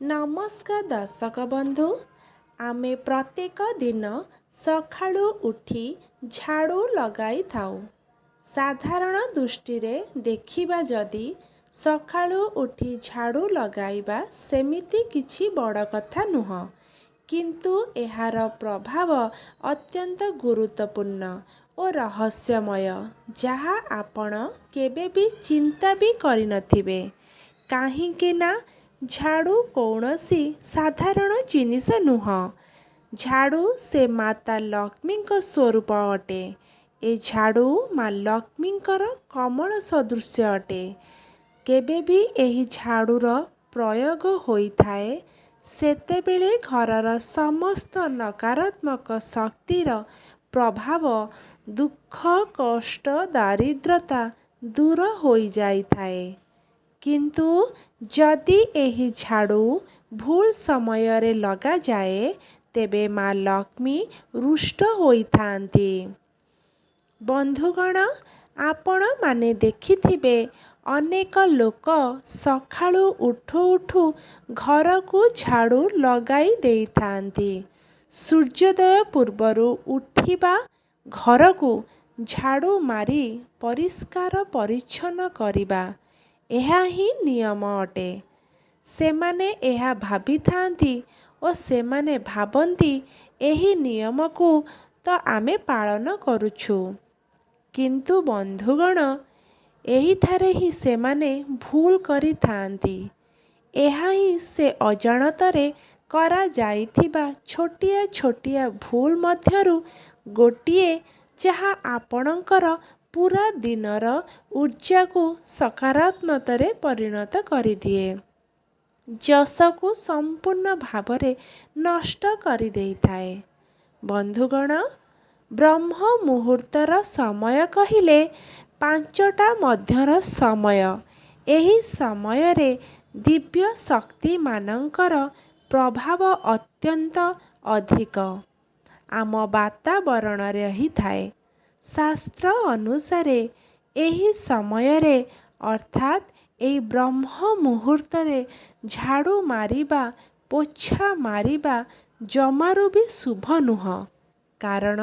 नमस्कार दर्शक बंधु आमे प्रत्येक दिन सकाळु उठी झाड़ू लगाई थाउ। साधारण दृष्टि रे देखिबा जदि सकाळु उठी झाड़ू लगाइबा सेमिति किछि बड़ कथा नुह, किंतु एहार प्रभाव अत्यंत गुरुत्वपूर्ण और रहस्यमय, जहा आपण केबे भी चिंता भी करिनथिबे। काहींकि ना झाड़ू कौनसी साधारण जिनिस नुह। झाड़ू से माता लक्ष्मी स्वरूप अटे। ए झाड़ू माँ लक्ष्मींकर कमल सदृश अटे। केबे भी एही झाड़ूर प्रयोग होइथाए सेतेबेले घरर समस्त नकारात्मक शक्तिर प्रभाव, दुख, कष्ट, दारिद्रता दूर होई जाइथाए। किंतु जदि एही झाड़ू भूल समय रे लगा जाए तेबे माँ लक्ष्मी रुष्ट होइथांती। बंधुगण, आपण माने देखिथिबे अनेक लोक सकाळु उठु उठु घर को झाड़ू लगाई देइथांती। सूर्योदय पूर्वरु उठिबा घर को झाड़ू मारी परिष्कार परिच्छन्न करिबा एहा ही नियम अटे। सेमाने एहा भाबिथांती ओ सेमाने भाबंती एही नियम को तो आमे पालन करुछु, किंतु बंधुगण एहिठारे ही सेमाने भूल करिथांती। एहा ही से अजाणତରେ करा जाइथिबा छोटिया छोटिया भूल मध्यरु गोटिए, जहा आपणकर पूरा दिनर ऊर्जा को सकारात्मकतारे परिणत करिदिए, जस को संपूर्ण भावरे नष्ट करि देइथाए। बंधुगण, ब्रह्म मुहूर्तर समय कहिले 5टा मध्यर समय। एही समय रे दिव्य शक्ति मानकर प्रभाव अत्यंत अधिक आम वातावरण रे ही थाए। शास्त्र अनुसारे एही समय रे अर्थात एही ब्रह्म मुहूर्त रे झाड़ू मारिबा, पोछा मारिबा जमारू भी शुभ नुह। कारण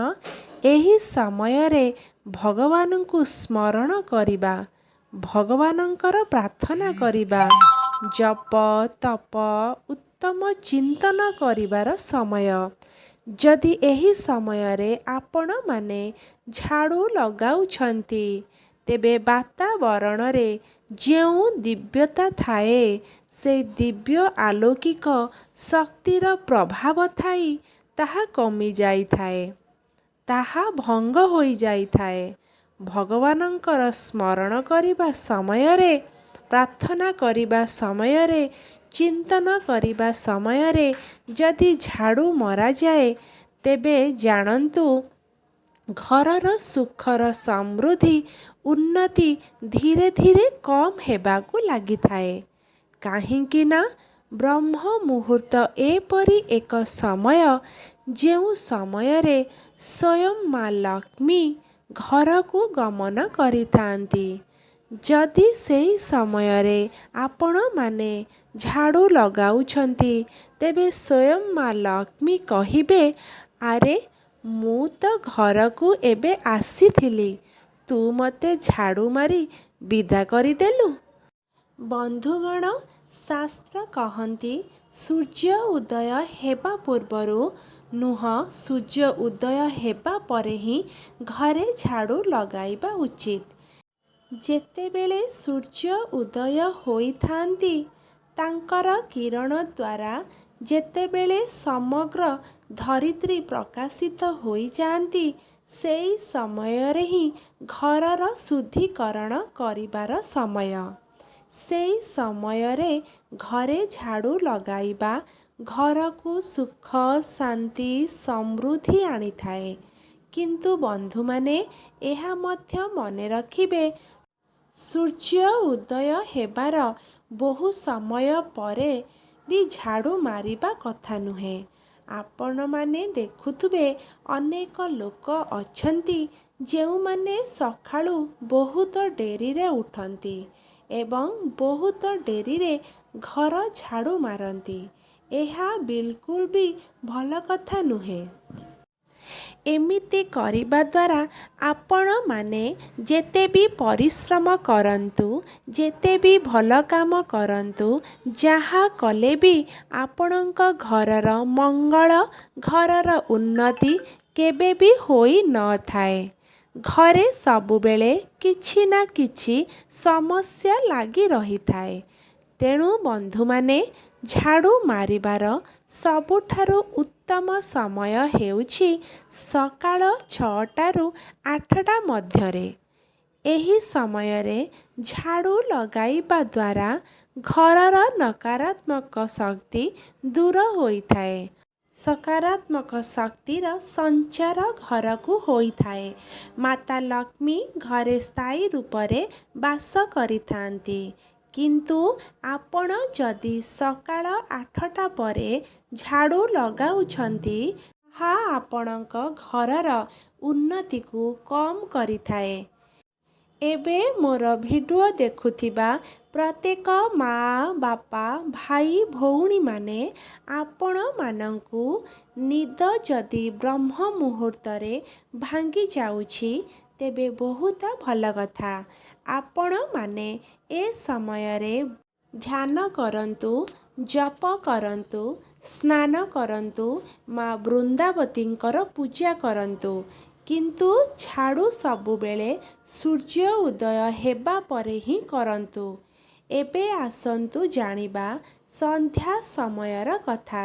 एही समय रे भगवान को स्मरण करिबा, भगवानंकर प्रार्थना करिबा, जप तप उत्तम चिंतन करिबार समय। जदि एही समय रे आपण माने झाड़ू लगाउछंती तेबे वातावरण रे जेउ दिव्यता थाए से दिव्य आलौकिक शक्तिर प्रभाव थाई ताहा कमी जाइथाए, ताहा भंग होई जाइथाए। भगवानंकर स्मरण करिबा समय रे, प्रार्थना करिबा समय रे, चिंतन करिबा समय रे जदि झाड़ू मरा जाए तेबे जानन्तु घरर सुखर समृद्धि उन्नति धीरे धीरे कम हेबाकू लागिथाए। काहींकि ना ब्रह्म मुहूर्त एपरी एक समय जेउ समय रे स्वयं माँ लक्ष्मी घर को गमन करिथांती। जदि सेही समय रे आपण माने झाड़ू लगाउछंती तेबे स्वयं माँ लक्ष्मी कहिबे, आरे मु तो घर को एबे आसीथिली, तू मते झाड़ू मारी विदा करिदेलु। बंधुगण, शास्त्र कहती सूर्य उदय हेबा पूर्वरु नुह, सूर्य उदय हेबा परे ही घरे झाड़ू लगाइबा उचित। जेतेबेले सूर्य उदय होइथांती तांकर किरण द्वारा जेतेबेले समग्र धरित्री प्रकाशित होई जाती सेई समय रे ही घरर शुद्धिकरण करिबार समय। सेई समय रे घरे झाड़ू लगाइबा घर को सुख शांति समृद्धि आनी थाए। किंतु बंधु माने एहा मध्य मने रखिबे, सूर्य उदय हेबार बहु समय परे भी झाड़ू मारिबा कथा नुहे। आपण माने देखुथुबे अनेक लोक अछंती जेउ माने सखाळु बहुत डेरी रे उठंती एवं बहुत डेरी रे ଘର ଝାଡ଼ୁ ମାରନ୍ତି। ଏହା ବିଲକୁଲ ବି ଭଲ କଥା ନୁହେଁ। ଏମିତି କରିବା ଦ୍ୱାରା ଆପଣମାନେ ଯେତେ ବି ପରିଶ୍ରମ କରନ୍ତୁ, ଯେତେ ବି ଭଲ କାମ କରନ୍ତୁ, ଯାହା କଲେ ବି ଆପଣଙ୍କ ଘରର ମଙ୍ଗଳ, ଘରର ଉନ୍ନତି କେବେ ବି ହୋଇନଥାଏ। ଘରେ ସବୁବେଳେ କିଛି ନା କିଛି ସମସ୍ୟା ଲାଗି ରହିଥାଏ। ତେଣୁ ବନ୍ଧୁମାନେ, ଝାଡ଼ୁ ମାରିବାର ସବୁଠାରୁ ଉତ୍ତମ ସମୟ ହେଉଛି ସକାଳ 6ଟାରୁ 8ଟା ମଧ୍ୟରେ। ଏହି ସମୟରେ ଝାଡ଼ୁ ଲଗାଇବା ଦ୍ୱାରା ଘରର ନକାରାତ୍ମକ ଶକ୍ତି ଦୂର ହୋଇଥାଏ। ସକାରାତ୍ମକ ଶକ୍ତିର ସଞ୍ଚାର ଘରକୁ ହୋଇଥାଏ। ମାତା ଲକ୍ଷ୍ମୀ ଘରେ ସ୍ଥାୟୀ ରୂପରେ ବାସ କରିଥାନ୍ତି। କିନ୍ତୁ ଆପଣ ଯଦି ସକାଳ 8ଟା ପରେ ଝାଡ଼ୁ ଲଗାଉଛନ୍ତି, ତାହା ଆପଣଙ୍କ ଘରର ଉନ୍ନତିକୁ କମ୍ କରିଥାଏ। ଏବେ ମୋର ଭିଡ଼ିଓ ଦେଖୁଥିବା ପ୍ରତ୍ୟେକ ମା, ବାପା, ଭାଇ, ଭଉଣୀମାନେ, ଆପଣମାନଙ୍କୁ ନିଦ ଯଦି ବ୍ରହ୍ମ ମୁହୂର୍ତ୍ତରେ ଭାଙ୍ଗି ଯାଉଛି, ତେବେ ବହୁତ ଭଲ କଥା। ଆପଣମାନେ ଏ ସମୟରେ ଧ୍ୟାନ କରନ୍ତୁ, ଜପ କରନ୍ତୁ, ସ୍ନାନ କରନ୍ତୁ, ମା ବୃନ୍ଦାବତୀଙ୍କର ପୂଜା କରନ୍ତୁ। କିନ୍ତୁ ଝାଡ଼ୁ ସବୁବେଳେ ସୂର୍ଯ୍ୟ ଉଦୟ ହେବା ପରେ ହିଁ କରନ୍ତୁ। ଏବେ ଆସନ୍ତୁ ଜାଣିବା ସନ୍ଧ୍ୟା ସମୟର କଥା।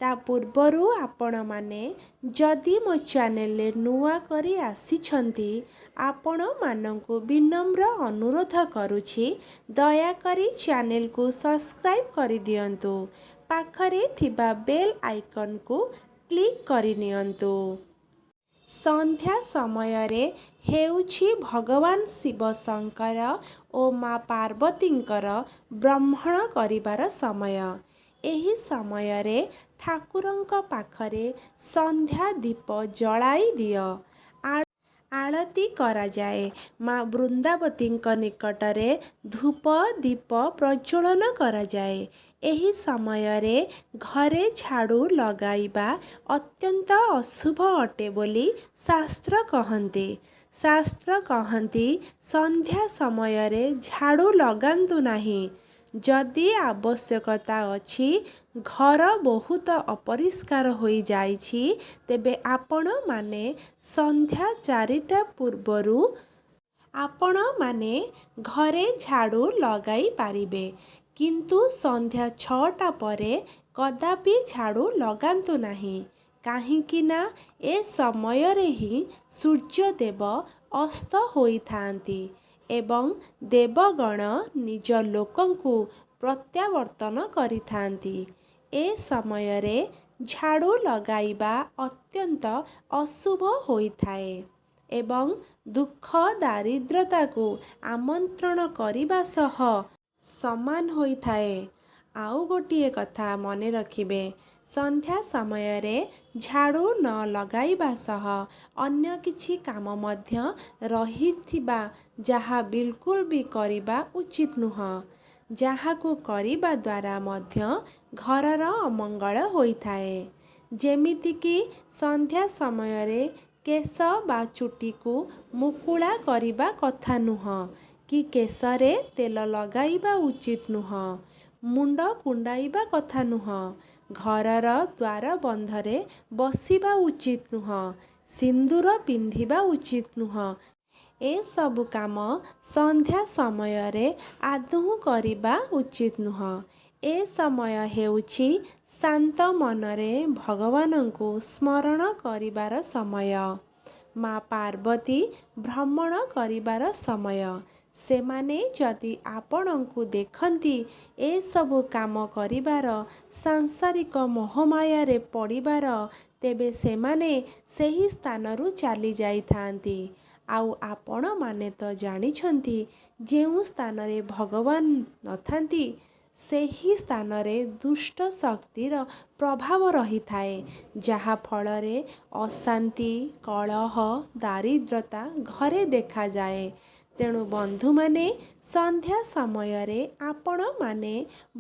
ତା ପୂର୍ବରୁ ଆପଣମାନେ ଯଦି ମୋ ଚ୍ୟାନେଲରେ ନୂଆ କରି ଆସିଛନ୍ତି, ଆପଣମାନଙ୍କୁ ବିନମ୍ର ଅନୁରୋଧ କରୁଛି, ଦୟାକରି ଚ୍ୟାନେଲକୁ ସବସ୍କ୍ରାଇବ୍ କରିଦିଅନ୍ତୁ। ପାଖରେ ଥିବା ବେଲ୍ ଆଇକନ୍କୁ କ୍ଲିକ୍ କରିନିଅନ୍ତୁ। ସନ୍ଧ୍ୟା ସମୟରେ ହେଉଛି ଭଗବାନ ଶିବ ଶଙ୍କର ଓ ମା ପାର୍ବତୀଙ୍କର ବ୍ରହ୍ମଣ କରିବାର ସମୟ। ଏହି ସମୟରେ ଠାକୁରଙ୍କ ପାଖରେ ସନ୍ଧ୍ୟା ଦୀପ ଜଳାଇ ଦିଅ। ଆଳତି କରାଯାଏ। ମା ବୃନ୍ଦାବତୀଙ୍କ ନିକଟରେ ଧୂପ ଦୀପ ପ୍ରଜ୍ୱଳନ କରାଯାଏ। ଏହି ସମୟରେ ଘରେ ଝାଡ଼ୁ ଲଗାଇବା ଅତ୍ୟନ୍ତ ଅଶୁଭ ଅଟେ ବୋଲି ଶାସ୍ତ୍ର କହନ୍ତି। ଶାସ୍ତ୍ର କହନ୍ତି, ସନ୍ଧ୍ୟା ସମୟରେ ଝାଡ଼ୁ ଲଗାନ୍ତୁ ନାହିଁ। ଯଦି ଆବଶ୍ୟକତା ଅଛି, ଘର ବହୁତ ଅପରିଷ୍କାର ହୋଇଯାଇଛି, ତେବେ ଆପଣମାନେ ସନ୍ଧ୍ୟା 4ଟା ପୂର୍ବରୁ ଆପଣମାନେ ଘରେ ଝାଡ଼ୁ ଲଗାଇ ପାରିବେ। କିନ୍ତୁ ସନ୍ଧ୍ୟା 6ଟା ପରେ କଦାପି ଝାଡ଼ୁ ଲଗାନ୍ତୁ ନାହିଁ। କାହିଁକି ନା ଏ ସମୟରେ ହିଁ ସୂର୍ଯ୍ୟଦେବ ଅସ୍ତ ହୋଇଥାନ୍ତି ଏବଂ ଦେବଗଣ ନିଜ ଲୋକଙ୍କୁ ପ୍ରତ୍ୟାବର୍ତ୍ତନ କରିଥାନ୍ତି। ଏ ସମୟରେ ଝାଡ଼ୁ ଲଗାଇବା ଅତ୍ୟନ୍ତ ଅଶୁଭ ହୋଇଥାଏ ଏବଂ ଦୁଃଖ ଦାରିଦ୍ର୍ୟତାକୁ ଆମନ୍ତ୍ରଣ କରିବା ସହ ସମାନ ହୋଇଥାଏ। ଆଉ ଗୋଟିଏ କଥା ମନେ ରଖିବେ, ସନ୍ଧ୍ୟା ସମୟରେ ଝାଡ଼ୁ ନ ଲଗାଇବା ସହ ଅନ୍ୟ କିଛି କାମ ମଧ୍ୟ ରହିଥିବା, ଯାହା ବିଲକୁଲ ବି କରିବା ଉଚିତ ନୁହଁ। ଯାହାକୁ କରିବା ଦ୍ୱାରା ମଧ୍ୟ ଘରର ଅମଙ୍ଗଳ ହୋଇଥାଏ। ଯେମିତିକି ସନ୍ଧ୍ୟା ସମୟରେ କେଶ ବା ଚୁଟିକୁ ମୁକୁଳା କରିବା କଥା ନୁହଁ କି କେଶରେ ତେଲ ଲଗାଇବା ଉଚିତ ନୁହଁ। ମୁଣ୍ଡ କୁଣ୍ଡାଇବା କଥା ନୁହଁ। ଘରର ଦ୍ୱାର ବନ୍ଧରେ ବସିବା ଉଚିତ ନୁହଁ। ସିନ୍ଦୂର ପିନ୍ଧିବା ଉଚିତ ନୁହଁ। ଏସବୁ କାମ ସନ୍ଧ୍ୟା ସମୟରେ ଆଦୌ କରିବା ଉଚିତ ନୁହଁ। ଏ ସମୟ ହେଉଛି ଶାନ୍ତ ମନରେ ଭଗବାନଙ୍କୁ ସ୍ମରଣ କରିବାର ସମୟ। ମା ପାର୍ବତୀ ଭ୍ରମଣ କରିବାର ସମୟ। ସେମାନେ ଯଦି ଆପଣଙ୍କୁ ଦେଖନ୍ତି ଏସବୁ କାମ କରିବାର, ସାଂସାରିକ ମୋହମାୟାରେ ପଡ଼ିବାର, ତେବେ ସେମାନେ ସେହି ସ୍ଥାନରୁ ଚାଲି ଯାଇଥାନ୍ତି। ଆଉ ଆପଣମାନେ ତ ଜାଣିଛନ୍ତି, ଯେଉଁ ସ୍ଥାନରେ ଭଗବାନ ନଥାନ୍ତି, ସେହି ସ୍ଥାନରେ ଦୁଷ୍ଟ ଶକ୍ତିର ପ୍ରଭାବ ରହିଥାଏ, ଯାହା ଫଳରେ ଅଶାନ୍ତି, କଳହ, ଦାରିଦ୍ର୍ୟତା ଘରେ ଦେଖାଯାଏ। ତେଣୁ ବନ୍ଧୁମାନେ ସନ୍ଧ୍ୟା ସମୟରେ ଆପଣମାନେ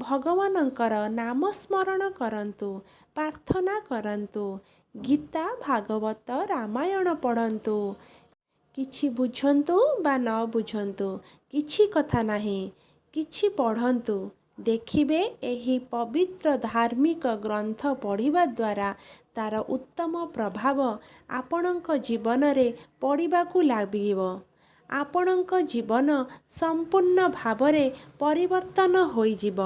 ଭଗବାନଙ୍କର ନାମ ସ୍ମରଣ କରନ୍ତୁ, ପ୍ରାର୍ଥନା କରନ୍ତୁ, ଗୀତା ଭାଗବତ ରାମାୟଣ ପଢ଼ନ୍ତୁ। କିଛି ବୁଝନ୍ତୁ ବା ନ ବୁଝନ୍ତୁ କିଛି କଥା ନାହିଁ, କିଛି ପଢ଼ନ୍ତୁ। ଦେଖିବେ ଏହି ପବିତ୍ର ଧାର୍ମିକ ଗ୍ରନ୍ଥ ପଢ଼ିବା ଦ୍ୱାରା ତା'ର ଉତ୍ତମ ପ୍ରଭାବ ଆପଣଙ୍କ ଜୀବନରେ ପଡ଼ିବାକୁ ଲାଗିବ। ଆପଣଙ୍କ ଜୀବନ ସମ୍ପୂର୍ଣ୍ଣ ଭାବରେ ପରିବର୍ତ୍ତନ ହୋଇଯିବ।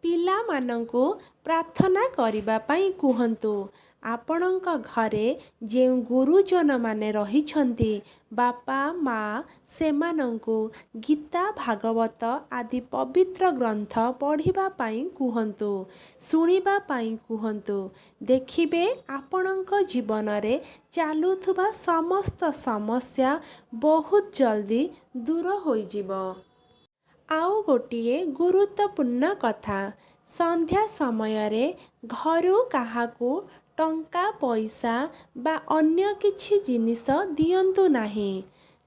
ପିଲାମାନଙ୍କୁ ପ୍ରାର୍ଥନା କରିବା ପାଇଁ କୁହନ୍ତୁ। ଆପଣଙ୍କ ଘରେ ଯେଉଁ ଗୁରୁଜନମାନେ ରହିଛନ୍ତି, ବାପା ମା, ସେମାନଙ୍କୁ ଗୀତା ଭାଗବତ ଆଦି ପବିତ୍ର ଗ୍ରନ୍ଥ ପଢ଼ିବା ପାଇଁ କୁହନ୍ତୁ, ଶୁଣିବା ପାଇଁ କୁହନ୍ତୁ। ଦେଖିବେ ଆପଣଙ୍କ ଜୀବନରେ ଚାଲୁଥିବା ସମସ୍ତ ସମସ୍ୟା ବହୁତ ଜଲ୍ଦି ଦୂର ହୋଇଯିବ। ଆଉ ଗୋଟିଏ ଗୁରୁତ୍ୱପୂର୍ଣ୍ଣ କଥା, ସନ୍ଧ୍ୟା ସମୟରେ ଘରୁ କାହାକୁ ଟଙ୍କା ପଇସା ବା ଅନ୍ୟ କିଛି ଜିନିଷ ଦିଅନ୍ତୁ ନାହିଁ।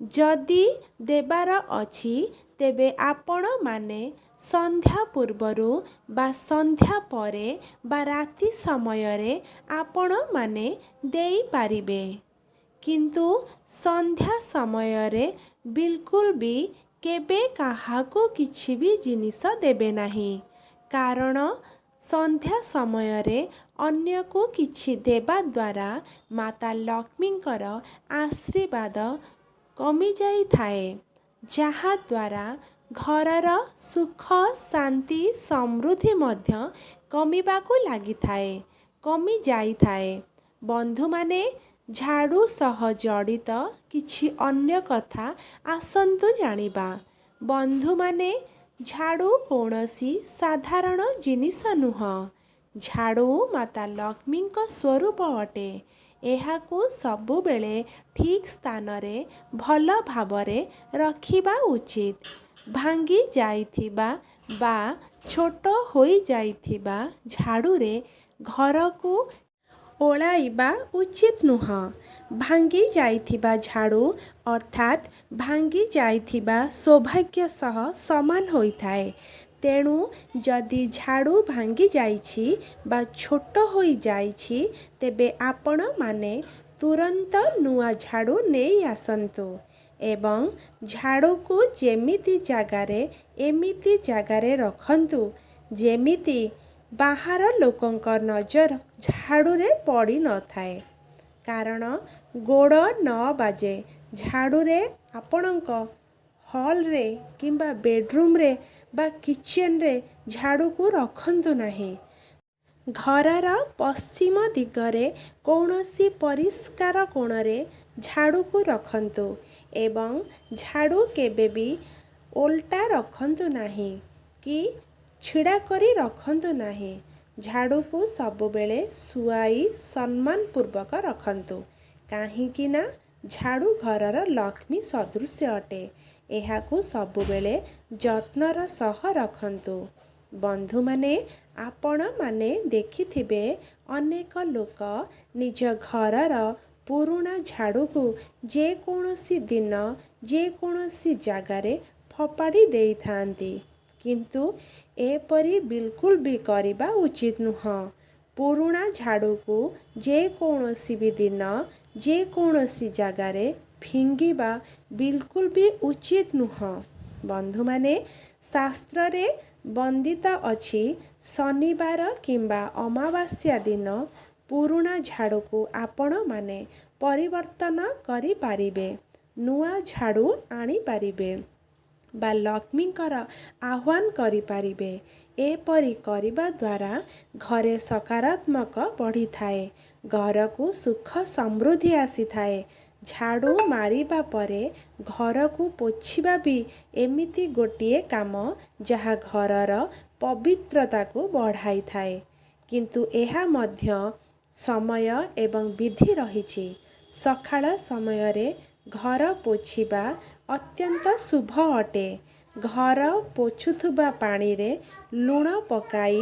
ଯଦି ଦେବାର ଅଛି ତେବେ ଆପଣମାନେ ସନ୍ଧ୍ୟା ପୂର୍ବରୁ ବା ସନ୍ଧ୍ୟା ପରେ ବା ରାତି ସମୟରେ ଆପଣମାନେ ଦେଇପାରିବେ। କିନ୍ତୁ ସନ୍ଧ୍ୟା ସମୟରେ ବିଲକୁଲ ବି କେବେ କାହାକୁ କିଛି ବି ଜିନିଷ ଦେବେ ନାହିଁ। କାରଣ ସନ୍ଧ୍ୟା ସମୟରେ ଅନ୍ୟକୁ କିଛି ଦେବା ଦ୍ୱାରା ମାତା ଲକ୍ଷ୍ମୀଙ୍କର ଆଶୀର୍ବାଦ କମିଯାଇଥାଏ, ଯାହାଦ୍ୱାରା ଘରର ସୁଖ ଶାନ୍ତି ସମୃଦ୍ଧି ମଧ୍ୟ କମିବାକୁ କମିଯାଇଥାଏ। ବନ୍ଧୁମାନେ ଝାଡ଼ୁ ସହ ଜଡ଼ିତ କିଛି ଅନ୍ୟ କଥା ଆସନ୍ତୁ ଜାଣିବା। ବନ୍ଧୁମାନେ ଝାଡ଼ୁ କୌଣସି ସାଧାରଣ ଜିନିଷ ନୁହଁ। ଝାଡ଼ୁ ମାତା ଲକ୍ଷ୍ମୀଙ୍କ ସ୍ୱରୂପ ଅଟେ। ଏହାକୁ ସବୁବେଳେ ଠିକ୍ ସ୍ଥାନରେ ଭଲ ଭାବରେ ରଖିବା ଉଚିତ। ଭାଙ୍ଗି ଯାଇଥିବା ବା ଛୋଟ ହୋଇଯାଇଥିବା ଝାଡ଼ୁରେ ଘରକୁ ଓଳାଇବା ଉଚିତ ନୁହଁ। ଭାଙ୍ଗି ଯାଇଥିବା ଝାଡ଼ୁ ଅର୍ଥାତ୍ ଭାଙ୍ଗି ଯାଇଥିବା ସୌଭାଗ୍ୟ ସହ ସମାନ ହୋଇଥାଏ। ତେଣୁ ଯଦି ଝାଡ଼ୁ ଭାଙ୍ଗି ଯାଇଛି ବା ଛୋଟ ହୋଇଯାଇଛି ତେବେ ଆପଣମାନେ ତୁରନ୍ତ ନୂଆ ଝାଡ଼ୁ ନେଇ ଆସନ୍ତୁ ଏବଂ ଝାଡ଼ୁକୁ ଏମିତି ଜାଗାରେ ରଖନ୍ତୁ ଯେମିତି ବାହାର ଲୋକଙ୍କ ନଜର ଝାଡ଼ୁରେ ପଡ଼ିନଥାଏ। କାରଣ ଗୋଡ଼ ନ ବାଜେ ଝାଡ଼ୁରେ ଆପଣଙ୍କ ହଲ୍ରେ କିମ୍ବା ବେଡ଼ରୁମ୍ରେ ବା କିଚେନ୍ରେ ଝାଡ଼ୁକୁ ରଖନ୍ତୁ ନାହିଁ। ଘରର ପଶ୍ଚିମ ଦିଗରେ କୌଣସି ପରିଷ୍କାର କୋଣରେ ଝାଡ଼ୁକୁ ରଖନ୍ତୁ ଏବଂ ଝାଡ଼ୁ କେବେ ବି ଓଲଟା ରଖନ୍ତୁ ନାହିଁ କି ଛିଡ଼ା କରି ରଖନ୍ତୁ ନାହିଁ। ଝାଡ଼ୁକୁ ସବୁବେଳେ ଶୁଆଇ ସମ୍ମାନ ପୂର୍ବକ ରଖନ୍ତୁ। କାହିଁକି ନା ଝାଡ଼ୁ ଘରର ଲକ୍ଷ୍ମୀ ସଦୃଶ ଅଟେ। ଏହାକୁ ସବୁବେଳେ ଯତ୍ନର ସହ ରଖନ୍ତୁ। ବନ୍ଧୁମାନେ ଆପଣମାନେ ଦେଖିଥିବେ ଅନେକ ଲୋକ ନିଜ ଘରର ପୁରୁଣା ଝାଡ଼ୁକୁ ଯେକୌଣସି ଦିନ ଯେକୌଣସି ଜାଗାରେ ଫୋପାଡ଼ି ଦେଇଥାନ୍ତି। କିନ୍ତୁ ଏପରି ବିଲକୁଲ ବି କରିବା ଉଚିତ ନୁହଁ। ପୁରୁଣା ଝାଡ଼ୁକୁ ଯେକୌଣସି ବି ଦିନ ଯେକୌଣସି ଜାଗାରେ ଫିଙ୍ଗିବା ବିଲକୁଲ ବି ଉଚିତ ନୁହଁ। ବନ୍ଧୁମାନେ ଶାସ୍ତ୍ରରେ ବର୍ଣ୍ଣିତ ଅଛି, ଶନିବାର କିମ୍ବା ଅମାବାସ୍ୟା ଦିନ ପୁରୁଣା ଝାଡ଼ୁକୁ ଆପଣମାନେ ପରିବର୍ତ୍ତନ କରିପାରିବେ, ନୂଆ ଝାଡ଼ୁ ଆଣିପାରିବେ ବା ଲକ୍ଷ୍ମୀଙ୍କର ଆହ୍ୱାନ କରିପାରିବେ। ଏପରି କରିବା ଦ୍ୱାରା ଘରେ ସକାରାତ୍ମକ ବଢ଼ିଥାଏ, ଘରକୁ ସୁଖ ସମୃଦ୍ଧି ଆସିଥାଏ। ଝାଡ଼ୁ ମାରିବା ପରେ ଘରକୁ ପୋଛିବା ବି ଏମିତି ଗୋଟିଏ କାମ ଯାହା ଘରର ପବିତ୍ରତାକୁ ବଢ଼ାଇଥାଏ। କିନ୍ତୁ ଏହା ମଧ୍ୟ ସମୟ ଏବଂ ବିଧି ରହିଛି। ସକାଳ ସମୟରେ ଘର ପୋଛିବା ଅତ୍ୟନ୍ତ ଶୁଭ ଅଟେ। ଘର ପୋଛୁଥିବା ପାଣିରେ ଲୁଣ ପକାଇ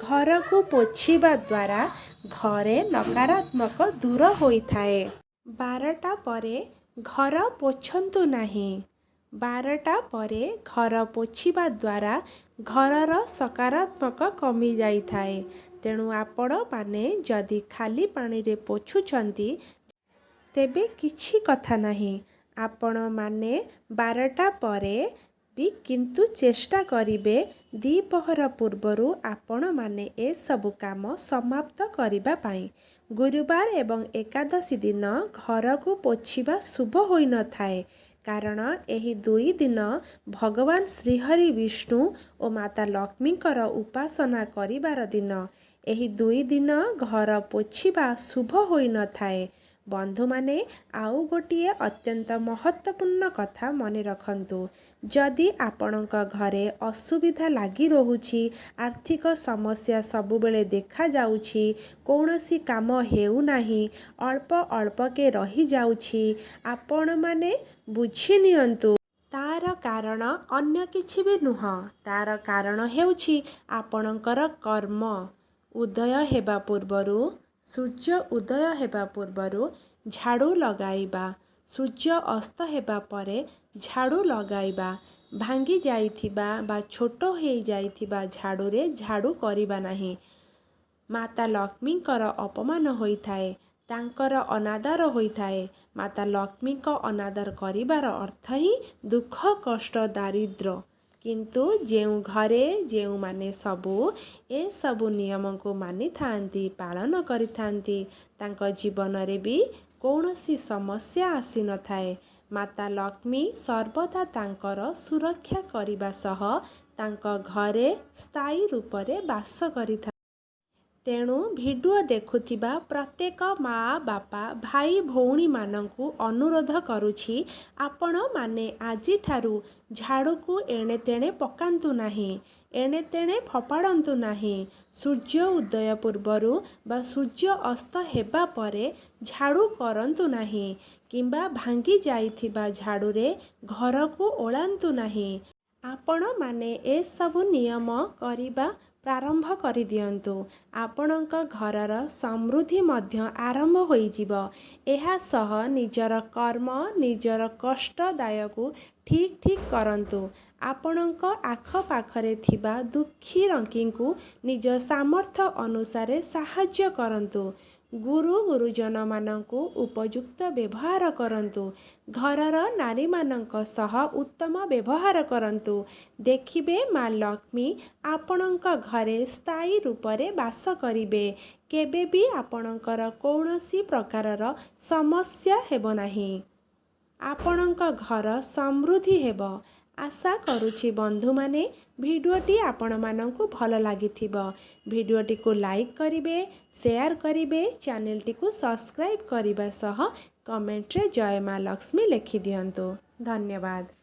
ଘରକୁ ପୋଛିବା ଦ୍ୱାରା ଘରେ ନକାରାତ୍ମକ ଦୂର ହୋଇଥାଏ। 12ଟା ପରେ ଘର ପୋଛନ୍ତୁ ନାହିଁ। ବାରଟା ପରେ ଘର ପୋଛିବା ଦ୍ୱାରା ଘରର ସକାରାତ୍ମକ କମି ଯାଇଥାଏ। ତେଣୁ ଆପଣମାନେ ଯଦି ଖାଲି ପାଣିରେ ପୋଛୁଛନ୍ତି ତେବେ କିଛି କଥା ନାହିଁ। ଆପଣମାନେ 12ଟା ପରେ ବି କିନ୍ତୁ ଚେଷ୍ଟା କରିବେ ଦ୍ୱିପହର ପୂର୍ବରୁ ଆପଣମାନେ ଏସବୁ କାମ ସମାପ୍ତ କରିବା ପାଇଁ। ଗୁରୁବାର ଏବଂ ଏକାଦଶୀ ଦିନ ଘରକୁ ପୋଛିବା ଶୁଭ ହୋଇନଥାଏ, କାରଣ ଏହି ଦୁଇ ଦିନ ଭଗବାନ ଶ୍ରୀହରି ବିଷ୍ଣୁ ଓ ମାତା ଲକ୍ଷ୍ମୀଙ୍କର ଉପାସନା କରିବାର ଦିନ। ଏହି ଦୁଇ ଦିନ ଘର ପୋଛିବା ଶୁଭ ହୋଇନଥାଏ। ବନ୍ଧୁମାନେ, ଆଉ ଗୋଟିଏ ଅତ୍ୟନ୍ତ ମହତ୍ତ୍ୱପୂର୍ଣ୍ଣ କଥା ମନେ ରଖନ୍ତୁ। ଯଦି ଆପଣଙ୍କ ଘରେ ଅସୁବିଧା ଲାଗି ରହୁଛି, ଆର୍ଥିକ ସମସ୍ୟା ସବୁବେଳେ ଦେଖାଯାଉଛି, କୌଣସି କାମ ହେଉନାହିଁ, ଅଳ୍ପ ଅଳ୍ପକେ ରହିଯାଉଛି, ଆପଣମାନେ ବୁଝିନିଅନ୍ତୁ ତାର କାରଣ ଅନ୍ୟ କିଛି ବି ନୁହଁ। ତାର କାରଣ ହେଉଛି ଆପଣଙ୍କର କର୍ମ। ଉଦୟ ହେବା ପୂର୍ବରୁ ସୂର୍ଯ୍ୟ ଉଦୟ ହେବା ପୂର୍ବରୁ ଝାଡ଼ୁ ଲଗାଇବା, ସୂର୍ଯ୍ୟ ଅସ୍ତ ହେବା ପରେ ଝାଡ଼ୁ ଲଗାଇବା, ଭାଙ୍ଗି ଯାଇଥିବା ବା ଛୋଟ ହୋଇଯାଇଥିବା ଝାଡ଼ୁରେ ଝାଡ଼ୁ କରିବା ନାହିଁ। ମାତା ଲକ୍ଷ୍ମୀଙ୍କର ଅପମାନ ହୋଇଥାଏ, ତାଙ୍କର ଅନାଦର ହୋଇଥାଏ। ମାତା ଲକ୍ଷ୍ମୀଙ୍କ ଅନାଦର କରିବାର ଅର୍ଥ ହିଁ ଦୁଃଖ, କଷ୍ଟ, ଦାରିଦ୍ର୍ୟ। କିନ୍ତୁ ଯେଉଁ ଘରେ ଯେଉଁମାନେ ସବୁ ଏସବୁ ନିୟମକୁ ମାନିଥାନ୍ତି, ପାଳନ କରିଥାନ୍ତି, ତାଙ୍କ ଜୀବନରେ ବି କୌଣସି ସମସ୍ୟା ଆସିନଥାଏ। ମାତା ଲକ୍ଷ୍ମୀ ସର୍ବଦା ତାଙ୍କର ସୁରକ୍ଷା କରିବା ସହ ତାଙ୍କ ଘରେ ସ୍ଥାୟୀ ରୂପରେ ବାସ କରିଥାନ୍ତି। ତେଣୁ ଭିଡ଼ିଓ ଦେଖୁଥିବା ପ୍ରତ୍ୟେକ ମା' ବାପା, ଭାଇ ଭଉଣୀମାନଙ୍କୁ ଅନୁରୋଧ କରୁଛି, ଆପଣମାନେ ଆଜିଠାରୁ ଝାଡ଼ୁକୁ ଏଣେ ତେଣେ ପକାନ୍ତୁ ନାହିଁ, ଏଣେ ତେଣେ ଫୋପାଡ଼ନ୍ତୁ ନାହିଁ। ସୂର୍ଯ୍ୟ ଉଦୟ ପୂର୍ବରୁ ବା ସୂର୍ଯ୍ୟ ଅସ୍ତ ହେବା ପରେ ଝାଡ଼ୁ କରନ୍ତୁ ନାହିଁ କିମ୍ବା ଭାଙ୍ଗି ଯାଇଥିବା ଝାଡ଼ୁରେ ଘରକୁ ଓଳାନ୍ତୁ ନାହିଁ। ଆପଣମାନେ ଏସବୁ ନିୟମ କରିବା ପ୍ରାରମ୍ଭ କରିଦିଅନ୍ତୁ। ଆପଣଙ୍କ ଘରର ସମୃଦ୍ଧି ମଧ୍ୟ ଆରମ୍ଭ ହୋଇଯିବ। ଏହା ସହ ନିଜର କର୍ମ, ନିଜର କଷ୍ଟଦାୟକୁ ଠିକ୍ କରନ୍ତୁ। ଆପଣଙ୍କ ଆଖପାଖରେ ଥିବା ଦୁଃଖୀ ରଙ୍କୀଙ୍କୁ ନିଜ ସାମର୍ଥ୍ୟ ଅନୁସାରେ ସାହାଯ୍ୟ କରନ୍ତୁ। ଗୁରୁ ଗୁରୁଜନମାନଙ୍କୁ ଉପଯୁକ୍ତ ବ୍ୟବହାର କରନ୍ତୁ। ଘରର ନାରୀମାନଙ୍କ ସହ ଉତ୍ତମ ବ୍ୟବହାର କରନ୍ତୁ। ଦେଖିବେ ମା ଲକ୍ଷ୍ମୀ ଆପଣଙ୍କ ଘରେ ସ୍ଥାୟୀ ରୂପରେ ବାସ କରିବେ। କେବେ ବି ଆପଣଙ୍କର କୌଣସି ପ୍ରକାରର ସମସ୍ୟା ହେବ ନାହିଁ। ଆପଣଙ୍କ ଘର ସମୃଦ୍ଧି ହେବ। ଆଶା କରୁଛି ବନ୍ଧୁମାନେ ଭିଡ଼ିଓଟି ଆପଣମାନଙ୍କୁ ଭଲ ଲାଗିଥିବ। ଭିଡ଼ିଓଟିକୁ ଲାଇକ୍ କରିବେ, ସେୟାର କରିବେ, ଚ୍ୟାନେଲଟିକୁ ସବସ୍କ୍ରାଇବ୍ କରିବା ସହ କମେଣ୍ଟରେ ଜୟ ମା ଲକ୍ଷ୍ମୀ ଲେଖିଦିଅନ୍ତୁ। ଧନ୍ୟବାଦ।